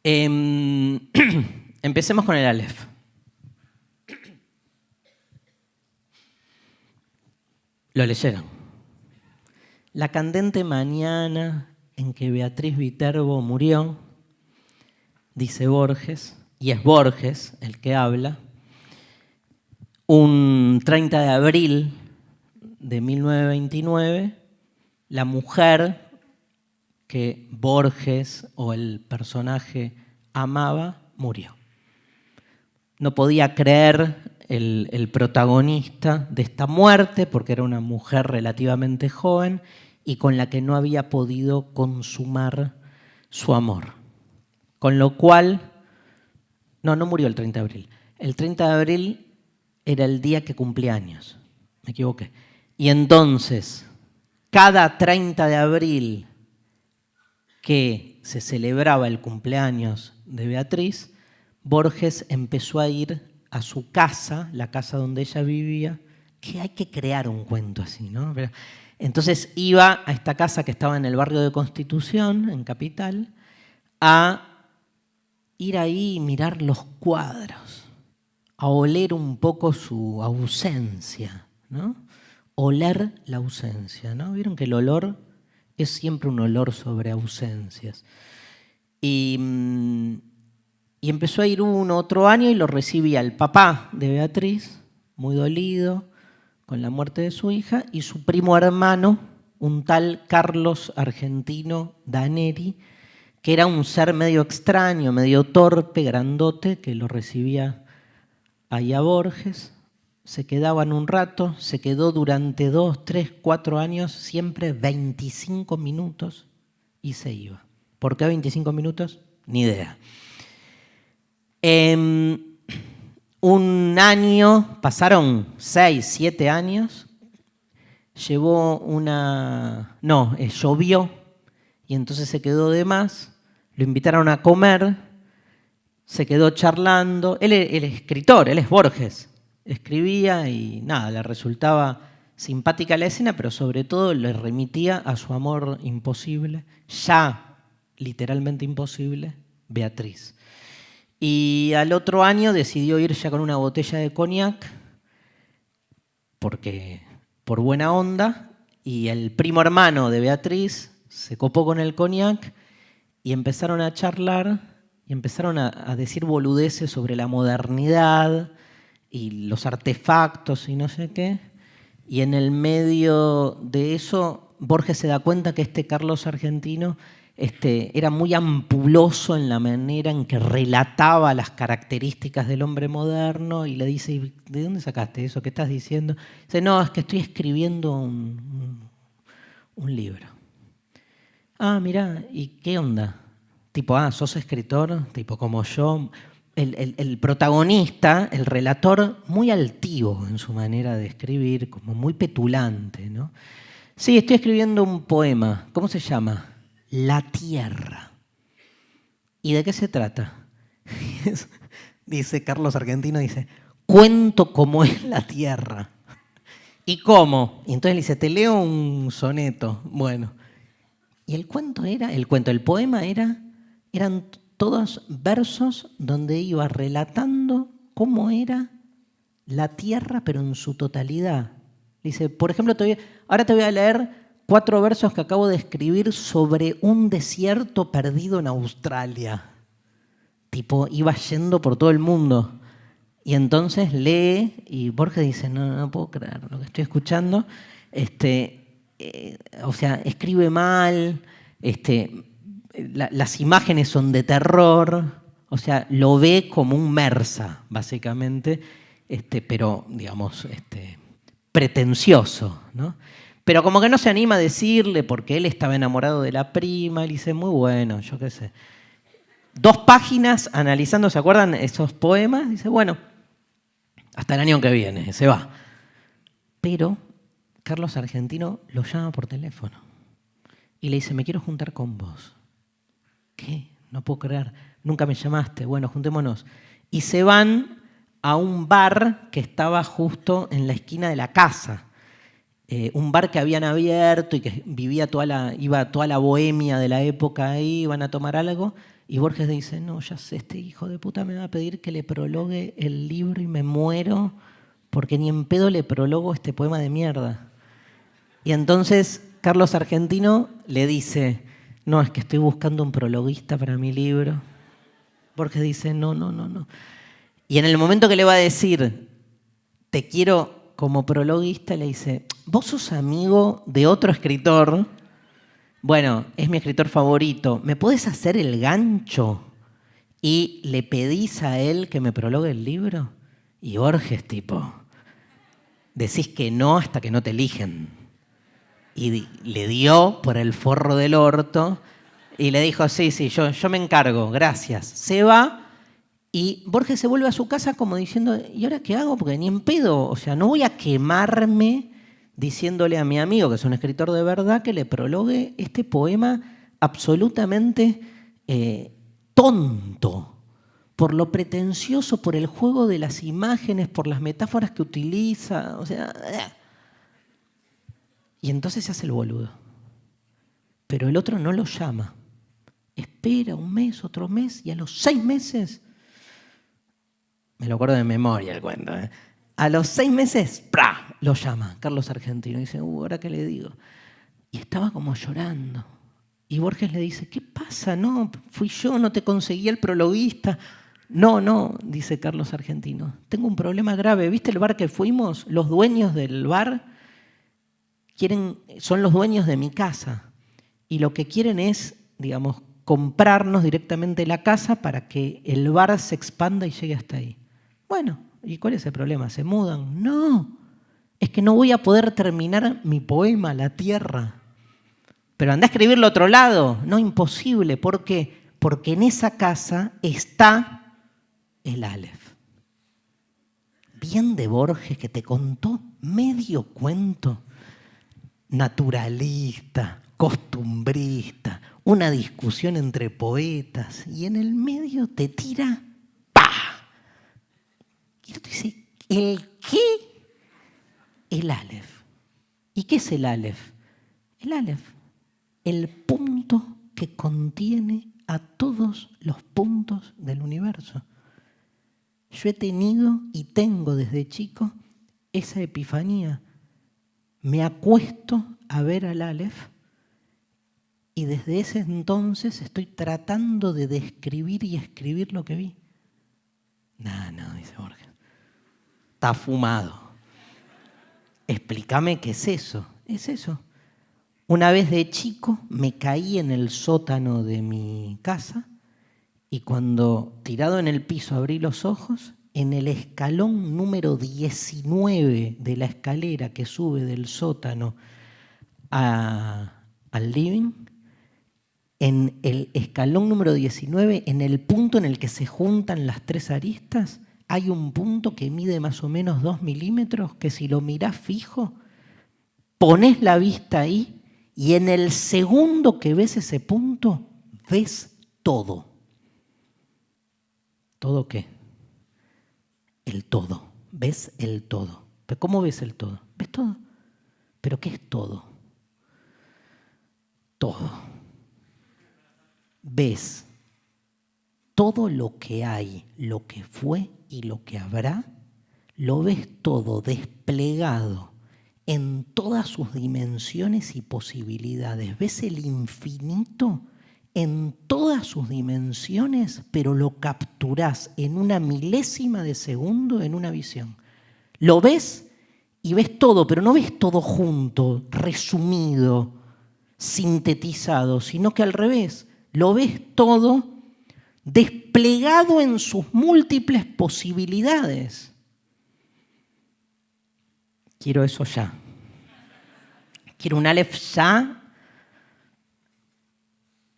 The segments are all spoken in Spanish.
Empecemos con el Aleph. Lo leyeron. La candente mañana en que Beatriz Viterbo murió, dice Borges, y es Borges el que habla, un 30 de abril de 1929, la mujer que Borges o el personaje amaba murió. No podía creer el protagonista de esta muerte porque era una mujer relativamente joven y con la que no había podido consumar su amor. Con lo cual, no murió el 30 de abril. El 30 de abril era el día que cumplía años. Me equivoqué. Y entonces, cada 30 de abril que se celebraba el cumpleaños de Beatriz, Borges empezó a ir a su casa, la casa donde ella vivía, que hay que crear un cuento así, ¿no? Entonces iba a esta casa que estaba en el barrio de Constitución, en Capital, a ir ahí y mirar los cuadros, a oler un poco su ausencia, ¿no? Oler la ausencia, ¿no? ¿Vieron que el olor es siempre un olor sobre ausencias? Y empezó a ir otro año y lo recibía el papá de Beatriz, muy dolido con la muerte de su hija, y su primo hermano, un tal Carlos Argentino Daneri, que era un ser medio extraño, medio torpe, grandote, que lo recibía ahí a Borges. Se quedaban un rato, se quedó durante 2, 3, 4 años, siempre 25 minutos y se iba. ¿Por qué 25 minutos? Ni idea. Un año, pasaron 6, 7 años, llovió y entonces se quedó de más, lo invitaron a comer, se quedó charlando, él es escritor, él es Borges, escribía y nada, le resultaba simpática la escena, pero sobre todo le remitía a su amor imposible, ya literalmente imposible, Beatriz. Y al otro año decidió ir ya con una botella de coñac, porque por buena onda, y el primo hermano de Beatriz se copó con el coñac y empezaron a charlar y empezaron a decir boludeces sobre la modernidad y los artefactos y no sé qué. Y en el medio de eso, Borges se da cuenta que este Carlos Argentino era muy ampuloso en la manera en que relataba las características del hombre moderno y le dice, ¿de dónde sacaste eso? ¿Qué estás diciendo? Dice, no, es que estoy escribiendo un libro. Ah, mirá, ¿y qué onda? Tipo, ¿sos escritor? Tipo, como yo. El protagonista, el relator, muy altivo en su manera de escribir, como muy petulante, ¿no? Sí, estoy escribiendo un poema. ¿Cómo se llama? La Tierra. ¿Y de qué se trata? Dice Carlos Argentino, dice, cuento cómo es la Tierra. ¿Y cómo? Y entonces le dice, te leo un soneto. Bueno. Y el poema eran todos versos donde iba relatando cómo era la Tierra, pero en su totalidad. Dice, por ejemplo, ahora te voy a leer 4 versos que acabo de escribir sobre un desierto perdido en Australia. Tipo, iba yendo por todo el mundo. Y entonces lee y Borges dice, no puedo creer lo que estoy escuchando. O sea, escribe mal, las imágenes son de terror, o sea, lo ve como un Mersa, básicamente, pero, digamos, pretencioso, ¿no? Pero como que no se anima a decirle porque él estaba enamorado de la prima, él dice, muy bueno, yo qué sé. 2 páginas analizando, ¿se acuerdan esos poemas? Dice, bueno, hasta el año que viene, se va. Pero Carlos Argentino lo llama por teléfono y le dice, me quiero juntar con vos. ¿Qué? No puedo creer, nunca me llamaste. Bueno, juntémonos. Y se van a un bar que estaba justo en la esquina de la casa. un bar que habían abierto y que iba toda la bohemia de la época ahí, iban a tomar algo, y Borges dice, no, ya sé, este hijo de puta me va a pedir que le prologue el libro y me muero porque ni en pedo le prologo este poema de mierda. Y entonces Carlos Argentino le dice, no, es que estoy buscando un prologuista para mi libro. Borges dice, no. Y en el momento que le va a decir, te quiero como prologuista, le dice, ¿vos sos amigo de otro escritor? Bueno, es mi escritor favorito. ¿Me podés hacer el gancho? Y le pedís a él que me prologue el libro. Y Borges, tipo, decís que no hasta que no te eligen. Y le dio por el forro del orto y le dijo, sí, yo me encargo, gracias. Se va y Borges se vuelve a su casa como diciendo, ¿y ahora qué hago? Porque ni en pedo, o sea, no voy a quemarme diciéndole a mi amigo, que es un escritor de verdad, que le prologue este poema absolutamente tonto, por lo pretencioso, por el juego de las imágenes, por las metáforas que utiliza, o sea... Y entonces se hace el boludo. Pero el otro no lo llama. Espera un mes, otro mes, y a los 6 meses, me lo acuerdo de memoria el cuento, a los 6 meses, ¡pra!, lo llama Carlos Argentino. Y dice, ¿ahora qué le digo? Y estaba como llorando. Y Borges le dice, ¿qué pasa? No, fui yo, no te conseguí el prologuista. No, dice Carlos Argentino. Tengo un problema grave. ¿Viste el bar que fuimos? Los dueños del bar son los dueños de mi casa. Y lo que quieren es, digamos, comprarnos directamente la casa para que el bar se expanda y llegue hasta ahí. Bueno, ¿y cuál es el problema? ¿Se mudan? No, es que no voy a poder terminar mi poema, La Tierra. Pero andá a escribirlo a otro lado. No, imposible. ¿Por qué? Porque en esa casa está el Aleph. Bien de Borges, que te contó medio cuento naturalista, costumbrista, una discusión entre poetas, y en el medio te tira ¡pah! Y tú dices, ¿el qué? El Aleph. ¿Y qué es el Aleph? El Aleph, el punto que contiene a todos los puntos del universo. Yo he tenido y tengo desde chico esa epifanía. Me acuesto a ver al Aleph y desde ese entonces estoy tratando de describir y escribir lo que vi. No, dice Borges. Está fumado. Explícame qué es eso. Es eso. Una vez de chico me caí en el sótano de mi casa y cuando tirado en el piso abrí los ojos, en el escalón número 19 de la escalera que sube del sótano al living, en el escalón número 19, en el punto en el que se juntan las 3 aristas, hay un punto que mide más o menos 2 milímetros, que si lo mirás fijo, pones la vista ahí y en el segundo que ves ese punto, ves todo. ¿Todo qué? El todo. ¿Ves el todo? ¿Pero cómo ves el todo? ¿Ves todo? ¿Pero qué es todo? Todo. Ves todo lo que hay, lo que fue y lo que habrá, lo ves todo desplegado en todas sus dimensiones y posibilidades. Ves el infinito en todas sus dimensiones, pero lo capturás en una milésima de segundo en una visión. Lo ves y ves todo, pero no ves todo junto, resumido, sintetizado, sino que al revés, lo ves todo desplegado en sus múltiples posibilidades. Quiero eso ya. Quiero un Aleph ya.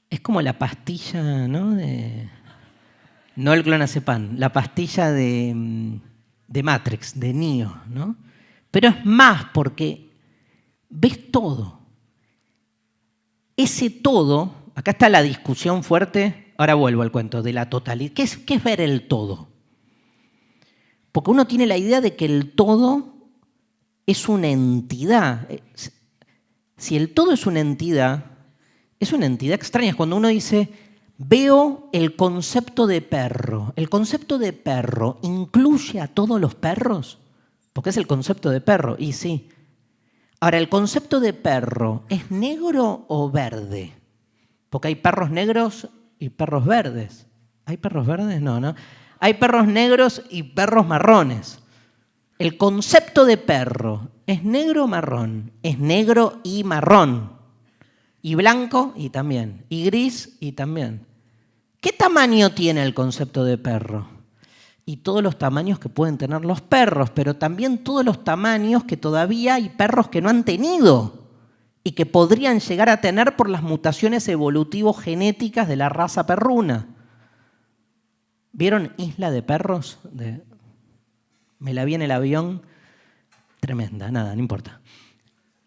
Es como la pastilla, ¿no? No el clonazepam, la pastilla de Matrix, de Neo, ¿no? Pero es más porque ves todo. Ese todo, acá está la discusión fuerte, ahora vuelvo al cuento, de la totalidad. ¿Qué es ver el todo? Porque uno tiene la idea de que el todo es una entidad. Si el todo es una entidad extraña. Es cuando uno dice, veo el concepto de perro. ¿El concepto de perro incluye a todos los perros? Porque es el concepto de perro, y sí. Ahora, ¿el concepto de perro es negro o verde? Porque hay perros negros y perros verdes. ¿Hay perros verdes? No, no. Hay perros negros y perros marrones. El concepto de perro es negro o marrón. Es negro y marrón. Y blanco y también. Y gris y también. ¿Qué tamaño tiene el concepto de perro? Y todos los tamaños que pueden tener los perros, pero también todos los tamaños que todavía hay perros que no han tenido y que podrían llegar a tener por las mutaciones evolutivo-genéticas de la raza perruna. ¿Vieron Isla de Perros? Me la vi en el avión. Tremenda, nada, no importa.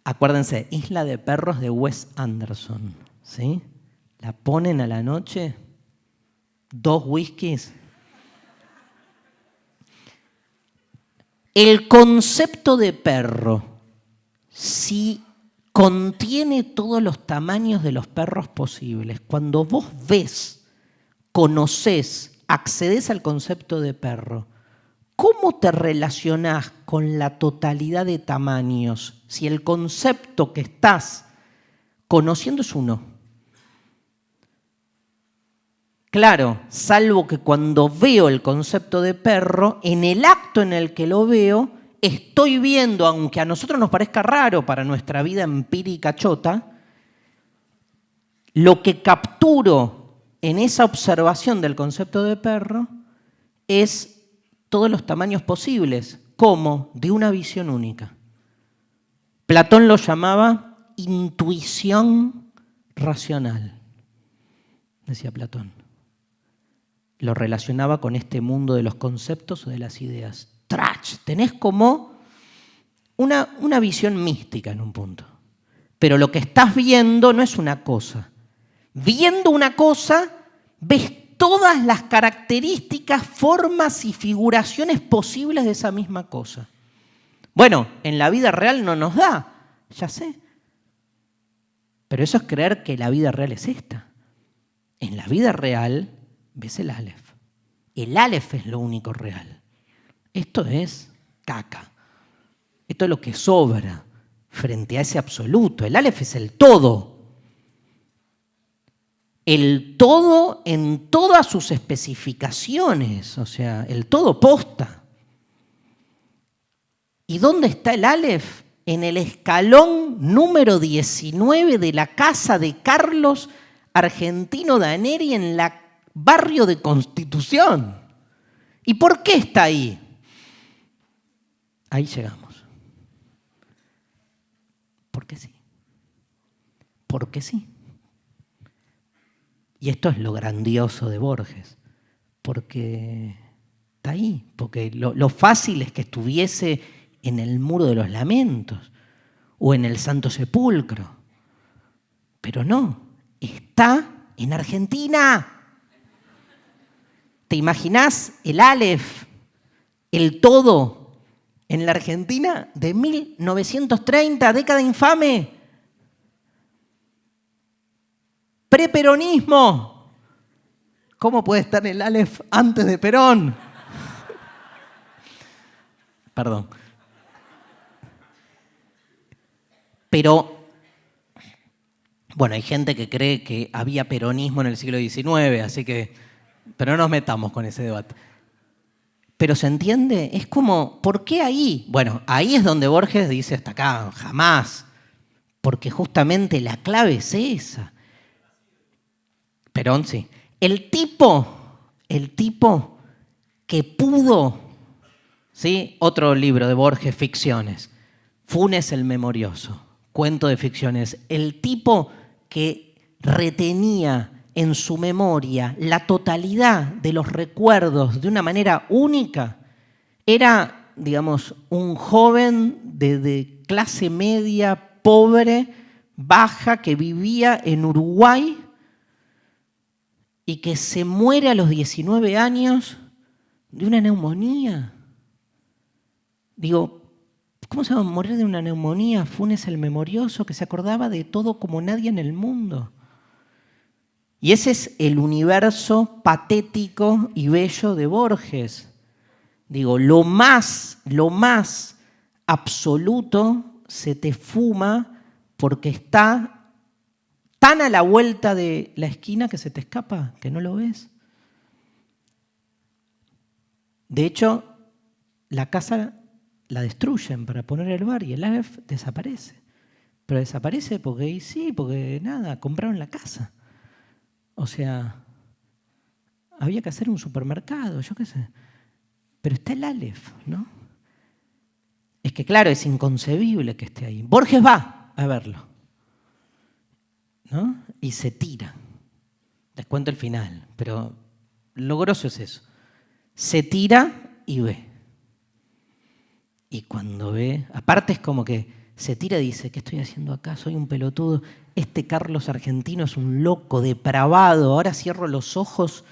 Acuérdense, Isla de Perros de Wes Anderson, ¿sí? La ponen a la noche, 2 whiskies. El concepto de perro, si contiene todos los tamaños de los perros posibles, cuando vos ves, conocés, accedés al concepto de perro, ¿cómo te relacionás con la totalidad de tamaños si el concepto que estás conociendo es uno? Claro, salvo que cuando veo el concepto de perro, en el acto en el que lo veo, estoy viendo, aunque a nosotros nos parezca raro para nuestra vida empírica chota, lo que capturo en esa observación del concepto de perro es todos los tamaños posibles, como de una visión única. Platón lo llamaba intuición racional, decía Platón. Lo relacionaba con este mundo de los conceptos o de las ideas. Trach, tenés como una visión mística en un punto. Pero lo que estás viendo no es una cosa. Viendo una cosa, ves todas las características, formas y figuraciones posibles de esa misma cosa. Bueno, en la vida real no nos da, ya sé. Pero eso es creer que la vida real es esta. En la vida real ves el Aleph. El Aleph es lo único real. Esto es caca. Esto es lo que sobra frente a ese absoluto. El Aleph es el todo. El todo en todas sus especificaciones, o sea, el todo posta. ¿Y dónde está el Aleph? En el escalón número 19 de la casa de Carlos Argentino Daneri en el barrio de Constitución. ¿Y por qué está ahí? Ahí llegamos. Porque sí. Porque sí. Y esto es lo grandioso de Borges. Porque está ahí. Porque lo fácil es que estuviese en el Muro de los Lamentos o en el Santo Sepulcro. Pero no, está en Argentina. ¿Te imaginás el Aleph, el todo, en la Argentina de 1930, década infame? Preperonismo. ¿Cómo puede estar el Aleph antes de Perón? Perdón. Pero, bueno, hay gente que cree que había peronismo en el siglo XIX, así que, pero no nos metamos con ese debate. Pero ¿se entiende? Es como, ¿por qué ahí? Bueno, ahí es donde Borges dice hasta acá, jamás. Porque justamente la clave es esa. Perón sí. El tipo que pudo, ¿sí? Otro libro de Borges, Ficciones. Funes el Memorioso. Cuento de ficciones. El tipo que retenía en su memoria la totalidad de los recuerdos de una manera única era, digamos, un joven de clase media, pobre, baja, que vivía en Uruguay y que se muere a los 19 años de una neumonía. Digo, ¿Cómo se va a morir de una neumonía? Funes el memorioso, que se acordaba de todo como nadie en el mundo. Y ese es el universo patético y bello de Borges. Digo, lo más absoluto se te fuma porque está tan a la vuelta de la esquina que se te escapa, que no lo ves. De hecho, la casa la destruyen para poner el bar y el Aleph desaparece. Pero desaparece porque nada, compraron la casa. O sea, había que hacer un supermercado, yo qué sé. Pero está el Aleph, ¿no? Es que claro, es inconcebible que esté ahí. Borges va a verlo, ¿no? Y se tira. Les cuento el final, pero lo grosso es eso. Se tira y ve. Y cuando ve, aparte es como que se tira y dice, ¿qué estoy haciendo acá? Soy un pelotudo. Este Carlos Argentino es un loco, depravado. Ahora cierro los ojos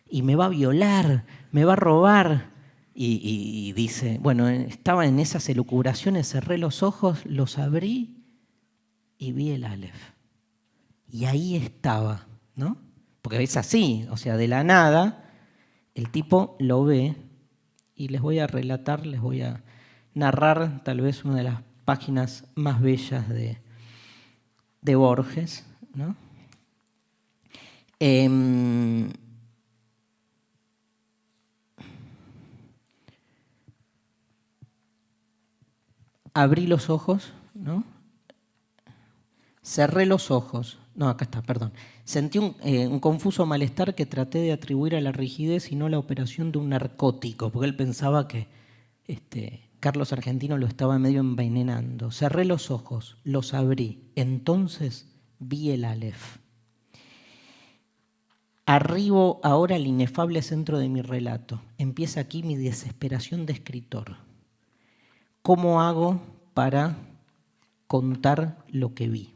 y me va a violar, me va a robar. Y dice, bueno, estaba en esas elucubraciones, cerré los ojos, los abrí y vi el Aleph. Y ahí estaba, ¿no? Porque es así, o sea, de la nada, el tipo lo ve y les voy a relatar, les voy a narrar tal vez una de las páginas más bellas de Borges, ¿no? Abrí los ojos, ¿no? Cerré los ojos. No, acá está, perdón. Sentí un confuso malestar que traté de atribuir a la rigidez y no a la operación de un narcótico, porque él pensaba que Carlos Argentino lo estaba medio envenenando. Cerré los ojos, los abrí. Entonces vi el Aleph. Arribo ahora al inefable centro de mi relato. Empieza aquí mi desesperación de escritor. ¿Cómo hago para contar lo que vi?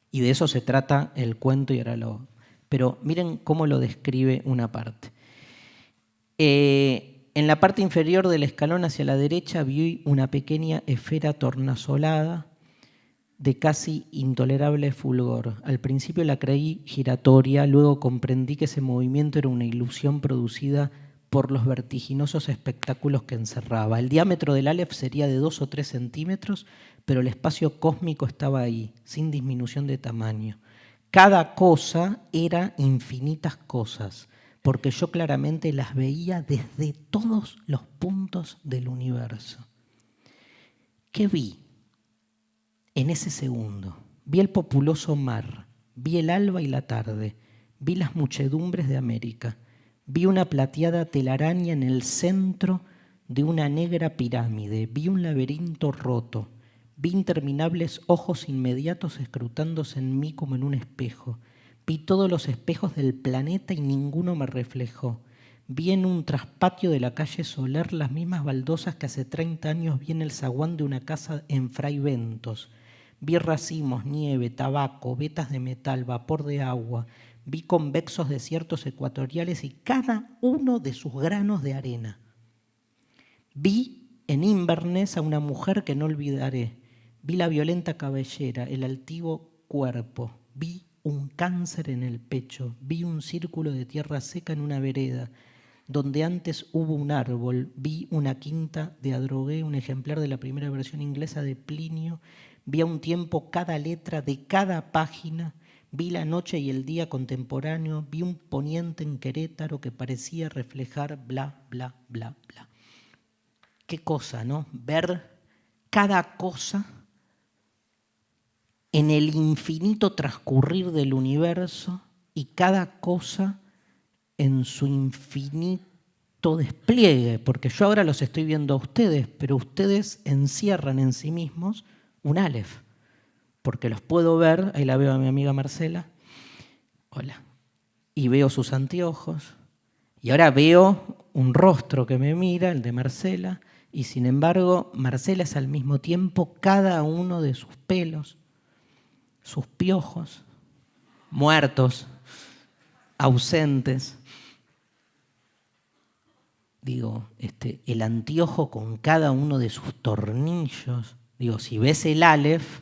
Y de eso se trata el cuento y ahora lo... Pero miren cómo lo describe una parte. En la parte inferior del escalón hacia la derecha vi una pequeña esfera tornasolada de casi intolerable fulgor. Al principio la creí giratoria, luego comprendí que ese movimiento era una ilusión producida por los vertiginosos espectáculos que encerraba. El diámetro del Aleph sería de 2 o 3 centímetros, pero el espacio cósmico estaba ahí, sin disminución de tamaño. Cada cosa era infinitas cosas, porque yo claramente las veía desde todos los puntos del universo. ¿Qué vi en ese segundo? Vi el populoso mar, vi el alba y la tarde, vi las muchedumbres de América, vi una plateada telaraña en el centro de una negra pirámide, vi un laberinto roto, vi interminables ojos inmediatos escrutándose en mí como en un espejo, vi todos los espejos del planeta y ninguno me reflejó. Vi en un traspatio de la calle Soler las mismas baldosas que hace 30 años vi en el zaguán de una casa en Fray Bentos. Vi racimos, nieve, tabaco, vetas de metal, vapor de agua. Vi convexos desiertos ecuatoriales y cada uno de sus granos de arena. Vi en Inverness a una mujer que no olvidaré. Vi la violenta cabellera, el altivo cuerpo. Vi un cáncer en el pecho. Vi un círculo de tierra seca en una vereda. Donde antes hubo un árbol, vi una quinta de Adrogué, un ejemplar de la primera versión inglesa de Plinio. Vi a un tiempo cada letra de cada página. Vi la noche y el día contemporáneo. Vi un poniente en Querétaro que parecía reflejar bla, bla, bla, bla. Qué cosa, ¿no? Ver cada cosa en el infinito transcurrir del universo y cada cosa en su infinito despliegue, porque yo ahora los estoy viendo a ustedes, pero ustedes encierran en sí mismos un Aleph, porque los puedo ver, ahí la veo a mi amiga Marcela, hola, y veo sus anteojos, y ahora veo un rostro que me mira, el de Marcela, y sin embargo Marcela es al mismo tiempo cada uno de sus pelos, sus piojos, muertos, ausentes. el anteojo con cada uno de sus tornillos. Si ves el Aleph,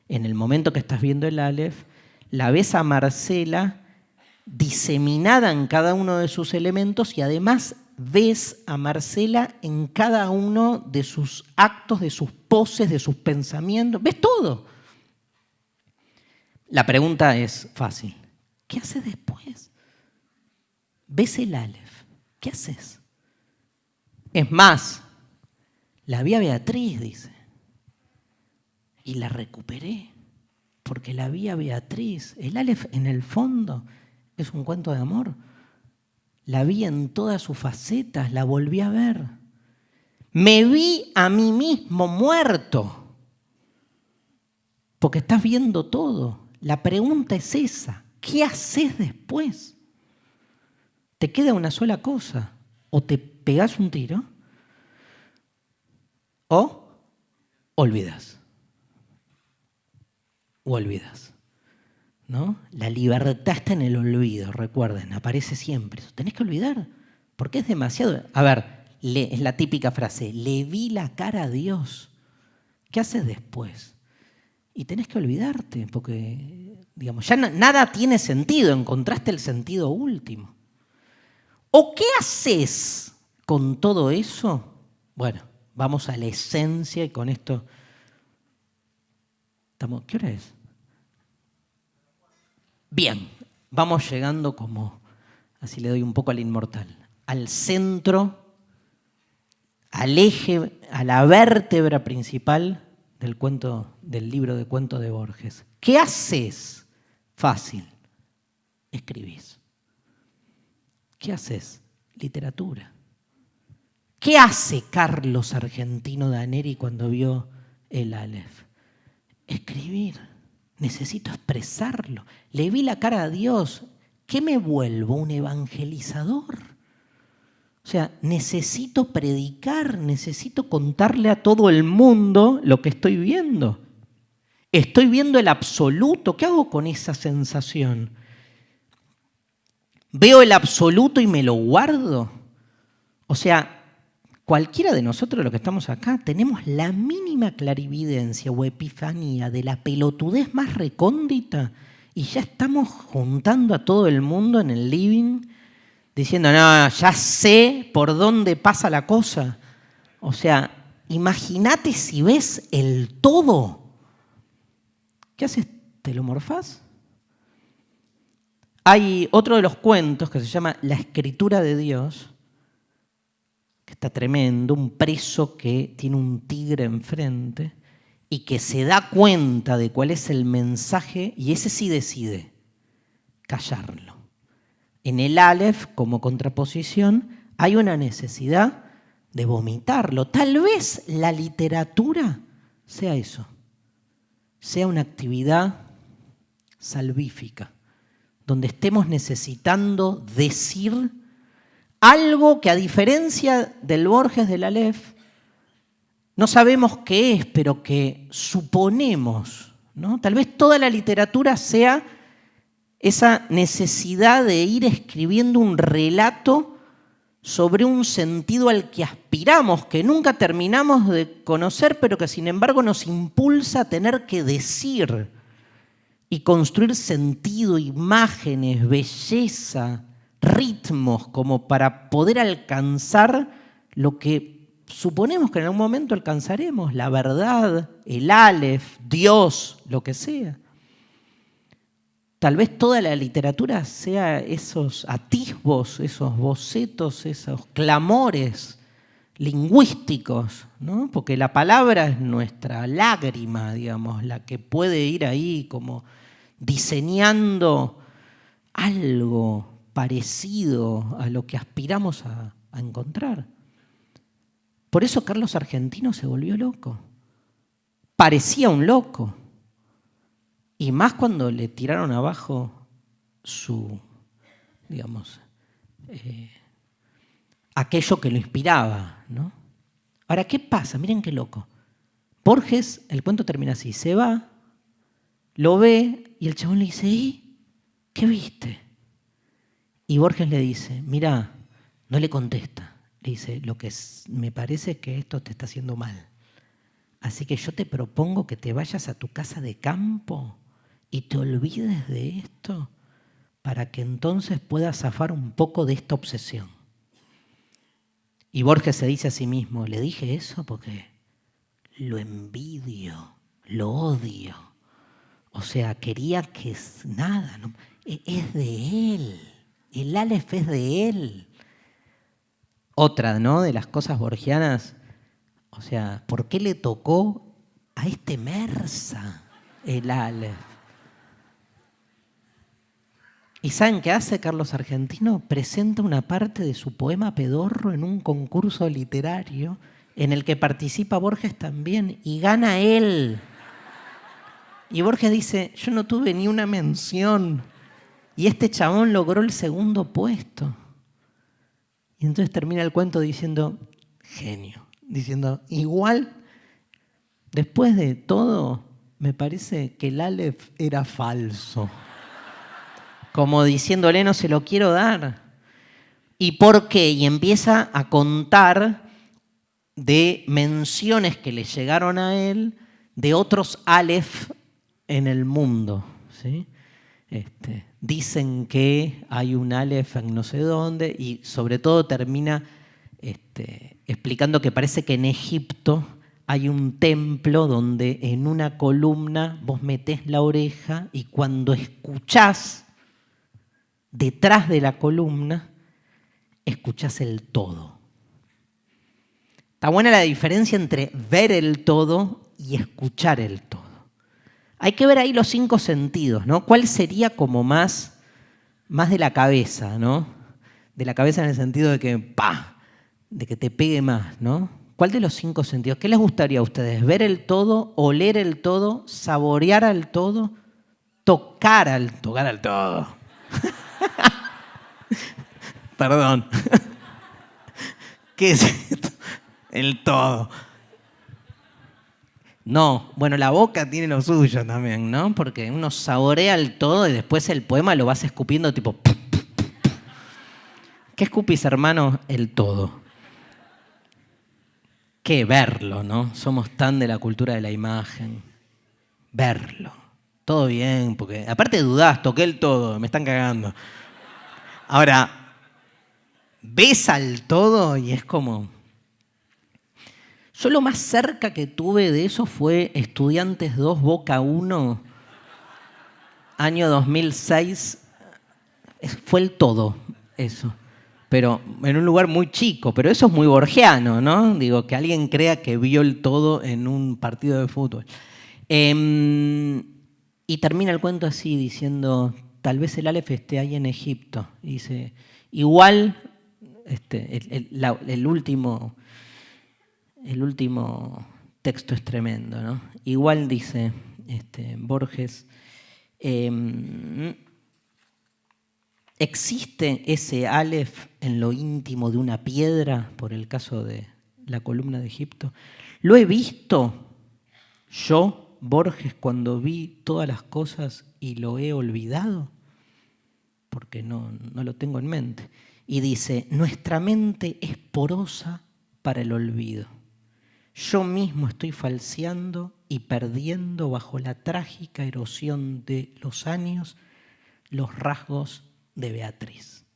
en el momento que estás viendo el Aleph, la ves a Marcela diseminada en cada uno de sus elementos y además ves a Marcela en cada uno de sus actos, de sus poses, de sus pensamientos. Ves todo. La pregunta es fácil. ¿Qué haces después? Ves el Aleph. ¿Qué haces? Es más, la vi a Beatriz, dice. Y la recuperé. Porque la vi a Beatriz. El Aleph, en el fondo, es un cuento de amor. La vi en todas sus facetas, la volví a ver. Me vi a mí mismo muerto. Porque estás viendo todo. La pregunta es esa. ¿Qué haces después? Te queda una sola cosa. O te pegás un tiro o olvidas. O olvidas. ¿No? La libertad está en el olvido, recuerden, aparece siempre. Tenés que olvidar, porque es demasiado. A ver, es la típica frase, le vi la cara a Dios. ¿Qué haces después? Y tenés que olvidarte, porque, ya nada tiene sentido, encontraste el sentido último. ¿O qué haces con todo eso? Bueno, vamos a la esencia y con esto estamos. ¿Qué hora es? Bien, vamos llegando como, así le doy un poco al inmortal, al centro, al eje, a la vértebra principal del libro de cuentos de Borges. ¿Qué haces? Fácil, escribís. ¿Qué haces? Literatura. ¿Qué hace Carlos Argentino Daneri cuando vio el Aleph? Escribir. Necesito expresarlo. Le vi la cara a Dios. ¿Qué me vuelvo? ¿Un evangelizador? O sea, necesito predicar, necesito contarle a todo el mundo lo que estoy viendo. Estoy viendo el absoluto. ¿Qué hago con esa sensación? ¿Veo el absoluto y me lo guardo? O sea, cualquiera de nosotros, los que estamos acá, tenemos la mínima clarividencia o epifanía de la pelotudez más recóndita y ya estamos juntando a todo el mundo en el living diciendo, no, ya sé por dónde pasa la cosa. O sea, imagínate si ves el todo. ¿Qué haces? ¿Te lo morfás? Hay otro de los cuentos que se llama La Escritura de Dios, que está tremendo, un preso que tiene un tigre enfrente y que se da cuenta de cuál es el mensaje y ese sí decide callarlo. En el Aleph, como contraposición, hay una necesidad de vomitarlo. Tal vez la literatura sea eso, sea una actividad salvífica, donde estemos necesitando decir algo que, a diferencia del Borges del Aleph, no sabemos qué es, pero que suponemos, ¿no? Tal vez toda la literatura sea esa necesidad de ir escribiendo un relato sobre un sentido al que aspiramos, que nunca terminamos de conocer, pero que sin embargo nos impulsa a tener que decir y construir sentido, imágenes, belleza, ritmos, como para poder alcanzar lo que suponemos que en algún momento alcanzaremos, la verdad, el Aleph, Dios, lo que sea. Tal vez toda la literatura sea esos atisbos, esos bocetos, esos clamores lingüísticos, ¿no? Porque la palabra es nuestra lágrima, digamos, la que puede ir ahí como diseñando algo parecido a lo que aspiramos a encontrar. Por eso Carlos Argentino se volvió loco. Parecía un loco. Y más cuando le tiraron abajo su, aquello que lo inspiraba, ¿no? Ahora, ¿qué pasa? Miren qué loco. Borges, el cuento termina así, se va, lo ve y el chabón le dice, ¿y qué viste? Y Borges le dice, mirá, no le contesta, le dice, me parece es que esto te está haciendo mal. Así que yo te propongo que te vayas a tu casa de campo y te olvides de esto para que entonces puedas zafar un poco de esta obsesión. Y Borges se dice a sí mismo, le dije eso porque lo envidio, lo odio. O sea, quería que nada, no, es de él, el Aleph es de él. Otra, ¿no?, de las cosas borgianas, o sea, ¿por qué le tocó a este Mersa el Aleph? ¿Y saben qué hace Carlos Argentino? Presenta una parte de su poema pedorro en un concurso literario en el que participa Borges también y gana él. Y Borges dice, yo no tuve ni una mención y este chabón logró el segundo puesto. Y entonces termina el cuento diciendo, genio, diciendo, igual, después de todo, me parece que el Aleph era falso. Como diciéndole, no se lo quiero dar. ¿Y por qué? Y empieza a contar de menciones que le llegaron a él de otros Aleph en el mundo, ¿sí? Dicen que hay un Aleph en no sé dónde y sobre todo termina explicando que parece que en Egipto hay un templo donde en una columna vos metés la oreja y cuando escuchás detrás de la columna, escuchás el todo. Está buena la diferencia entre ver el todo y escuchar el todo. Hay que ver ahí los 5 sentidos, ¿no? ¿Cuál sería como más de la cabeza, ¿no? De la cabeza en el sentido de que, ¡pah!, de que te pegue más, ¿no? ¿Cuál de los 5 sentidos? ¿Qué les gustaría a ustedes? ¿Ver el todo, oler el todo, saborear al todo, tocar al todo? Perdón. ¿Qué es esto? El todo. No, bueno, la boca tiene lo suyo también, ¿no? Porque uno saborea el todo y después el poema lo vas escupiendo tipo... ¿Qué escupís, hermano? El todo. ¿Qué? Verlo, ¿no? Somos tan de la cultura de la imagen. Verlo. Todo bien, porque aparte dudás, toqué el todo, me están cagando. Ahora, ves al todo y es como... Yo lo más cerca que tuve de eso fue Estudiantes 2, Boca 1, año 2006. Fue el todo, eso. Pero en un lugar muy chico, pero eso es muy borgiano, ¿no? Digo, que alguien crea que vio el todo en un partido de fútbol. Y termina el cuento así, diciendo, tal vez el Aleph esté ahí en Egipto. Y dice, igual, el último texto es tremendo, ¿no? Igual dice Borges, ¿existe ese Aleph en lo íntimo de una piedra, por el caso de la columna de Egipto? ¿Lo he visto yo, Borges, cuando vi todas las cosas y lo he olvidado? Porque no lo tengo en mente. Y dice, nuestra mente es porosa para el olvido. Yo mismo estoy falseando y perdiendo bajo la trágica erosión de los años los rasgos de Beatriz.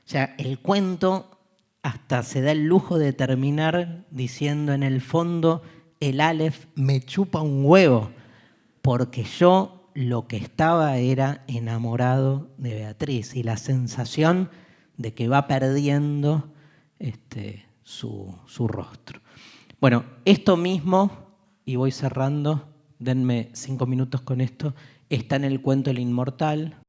O sea, el cuento hasta se da el lujo de terminar diciendo en el fondo, el Aleph me chupa un huevo, porque yo lo que estaba era enamorado de Beatriz y la sensación de que va perdiendo su rostro. Bueno, esto mismo, y voy cerrando, denme 5 minutos con esto, está en el cuento El Inmortal.